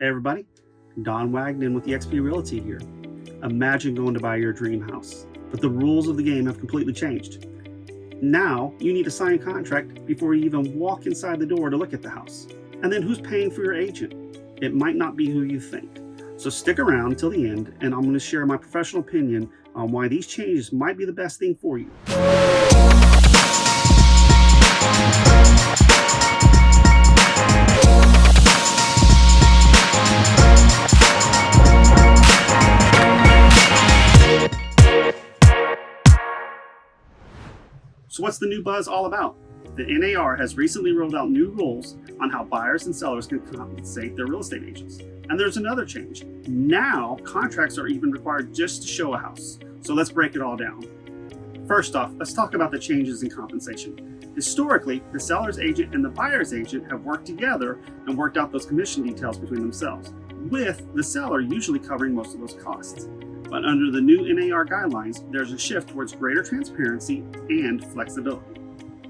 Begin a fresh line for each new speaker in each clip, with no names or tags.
Hey everybody, Don Wagnon with eXp Realty here. Imagine going to buy your dream house, but the rules of the game have completely changed. Now you need to sign a contract before you even walk inside the door to look at the house. And then who's paying for your agent? It might not be who you think. So stick around till the end, and I'm going to share my professional opinion on why these changes might be the best thing for you. So what's the new buzz all about? The NAR has recently rolled out new rules on how buyers and sellers can compensate their real estate agents. And there's another change. Now, contracts are even required just to show a house. So let's break it all down. First off, let's talk about the changes in compensation. Historically, the seller's agent and the buyer's agent have worked together and worked out those commission details between themselves, with the seller usually covering most of those costs. But under the new NAR guidelines, there's a shift towards greater transparency and flexibility.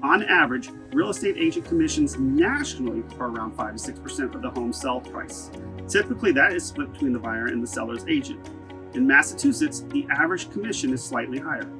On average, real estate agent commissions nationally are around 5 to 6% of the home sale price. Typically, that is split between the buyer and the seller's agent. In Massachusetts, the average commission is slightly higher,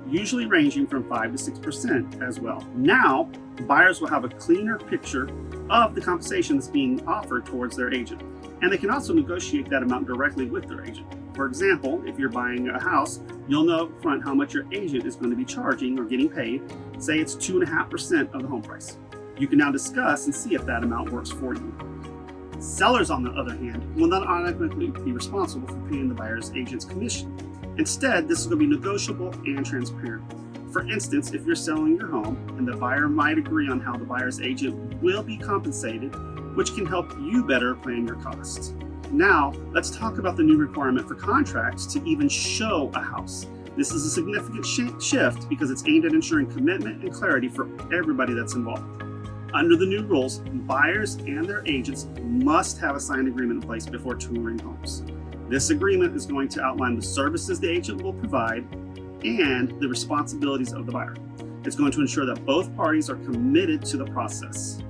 usually ranging from 5 to 6% as well. Now, buyers will have a cleaner picture of the compensation that's being offered towards their agent, and they can also negotiate that amount directly with their agent. For example, if you're buying a house, you'll know up front how much your agent is going to be charging or getting paid. Say it's 2.5% of the home price. You can now discuss and see if that amount works for you. Sellers, on the other hand, will not automatically be responsible for paying the buyer's agent's commission. Instead, this is going to be negotiable and transparent. For instance, if you're selling your home and the buyer might agree on how the buyer's agent will be compensated, which can help you better plan your costs. Now, let's talk about the new requirement for contracts to even show a house. This is a significant shift because it's aimed at ensuring commitment and clarity for everybody that's involved. Under the new rules, buyers and their agents must have a signed agreement in place before touring homes. This agreement is going to outline the services the agent will provide and the responsibilities of the buyer. It's going to ensure that both parties are committed to the process.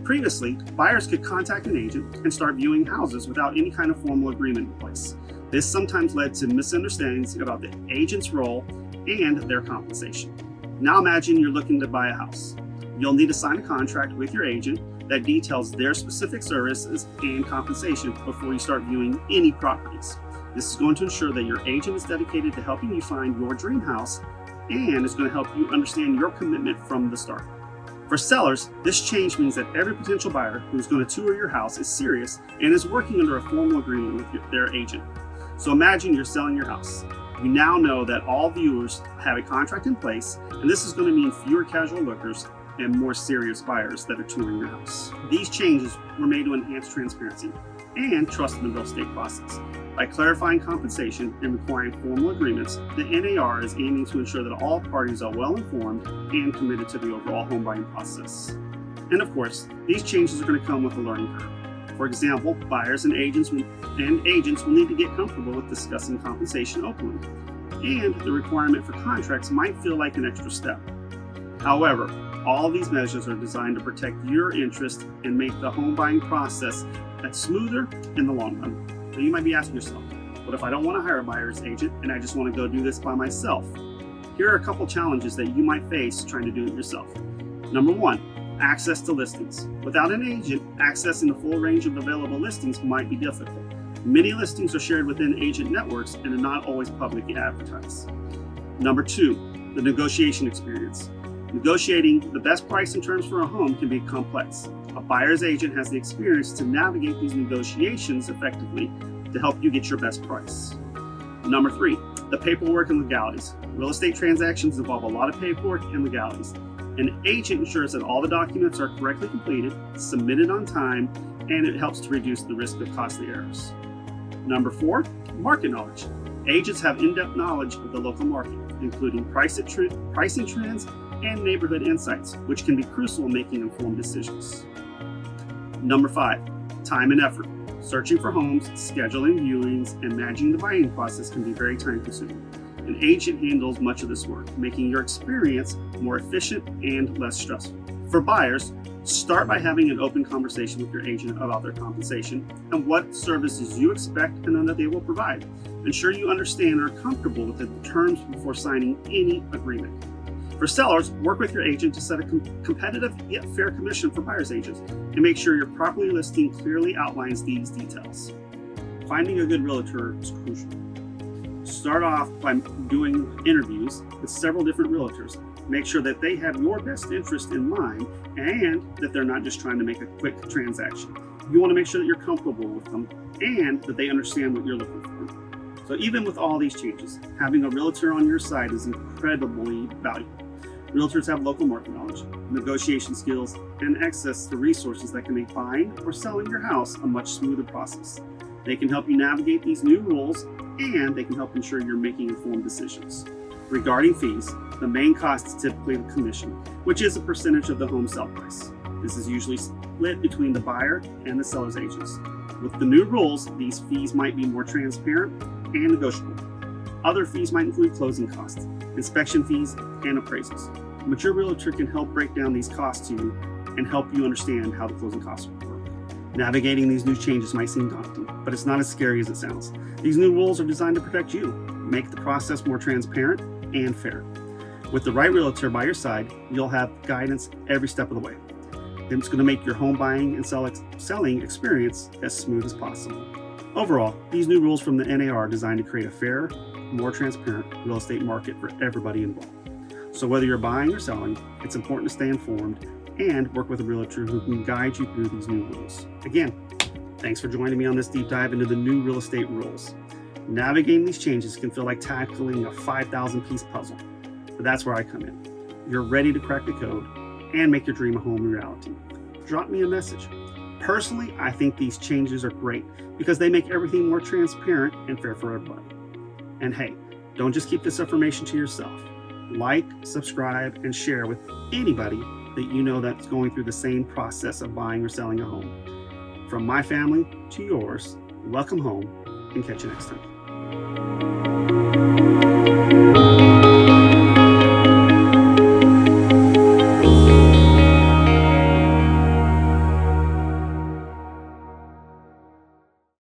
Previously, buyers could contact an agent and start viewing houses without any kind of formal agreement in place. This sometimes led to misunderstandings about the agent's role and their compensation. Now imagine you're looking to buy a house. You'll need to sign a contract with your agent that details their specific services and compensation before you start viewing any properties. This is going to ensure that your agent is dedicated to helping you find your dream house and is going to help you understand your commitment from the start. For sellers, this change means that every potential buyer who's going to tour your house is serious and is working under a formal agreement with their agent. So imagine you're selling your house. You now know that all viewers have a contract in place, and this is going to mean fewer casual lookers and more serious buyers that are touring your house. These changes were made to enhance transparency and trust in the real estate process. By clarifying compensation and requiring formal agreements, the NAR is aiming to ensure that all parties are well informed and committed to the overall home buying process. And of course, these changes are going to come with a learning curve. For example, buyers and agents will need to get comfortable with discussing compensation openly, and the requirement for contracts might feel like an extra step. However, all these measures are designed to protect your interest and make the home buying process smoother in the long run. So you might be asking yourself, what if I don't want to hire a buyer's agent and I just want to go do this by myself? Here are a couple challenges that you might face trying to do it yourself. Number one, access to listings. Without an agent, accessing the full range of available listings might be difficult. Many listings are shared within agent networks and are not always publicly advertised. Number two, the negotiation experience. Negotiating the best price and terms for a home can be complex. A buyer's agent has the experience to navigate these negotiations effectively to help you get your best price. Number three, the paperwork and legalities. Real estate transactions involve a lot of paperwork and legalities. An agent ensures that all the documents are correctly completed, submitted on time, and it helps to reduce the risk of costly errors. Number four, market knowledge. Agents have in-depth knowledge of the local market, including pricing trends and neighborhood insights, which can be crucial in making informed decisions. Number five, time and effort. Searching for homes, scheduling viewings, and managing the buying process can be very time-consuming. An agent handles much of this work, making your experience more efficient and less stressful. For buyers, Start by having an open conversation with your agent about their compensation and what services you expect and then that they will provide. Ensure you understand and are comfortable with the terms before signing any agreement. For sellers, work with your agent to set a competitive yet fair commission for buyer's agents and make sure your property listing clearly outlines these details. Finding a good realtor is crucial. Start off by doing interviews with several different realtors. Make sure that they have your best interest in mind and that they're not just trying to make a quick transaction. You want to make sure that you're comfortable with them and that they understand what you're looking for. So even with all these changes, having a realtor on your side is incredibly valuable. Realtors have local market knowledge, negotiation skills, and access to resources that can make buying or selling your house a much smoother process. They can help you navigate these new rules, and they can help ensure you're making informed decisions. Regarding fees, the main cost is typically the commission, which is a percentage of the home sale price. This is usually split between the buyer and the seller's agents. With the new rules, these fees might be more transparent and negotiable. Other fees might include closing costs, inspection fees, and appraisals. A mature realtor can help break down these costs to you and help you understand how the closing costs work. Navigating these new changes might seem daunting, but it's not as scary as it sounds. These new rules are designed to protect you, make the process more transparent and fair. With the right realtor by your side, you'll have guidance every step of the way. It's going to make your home buying and selling experience as smooth as possible. Overall, these new rules from the NAR are designed to create a fair, more transparent real estate market for everybody involved. So whether you're buying or selling, it's important to stay informed and work with a realtor who can guide you through these new rules. Again, thanks for joining me on this deep dive into the new real estate rules. Navigating these changes can feel like tackling a 5,000-piece puzzle, but that's where I come in. You're ready to crack the code and make your dream a home a reality. Drop me a message. Personally, I think these changes are great because they make everything more transparent and fair for everybody. And hey, don't just keep this information to yourself. Like, subscribe, and share with anybody that you know that's going through the same process of buying or selling a home. From my family to yours, welcome home and catch you next time.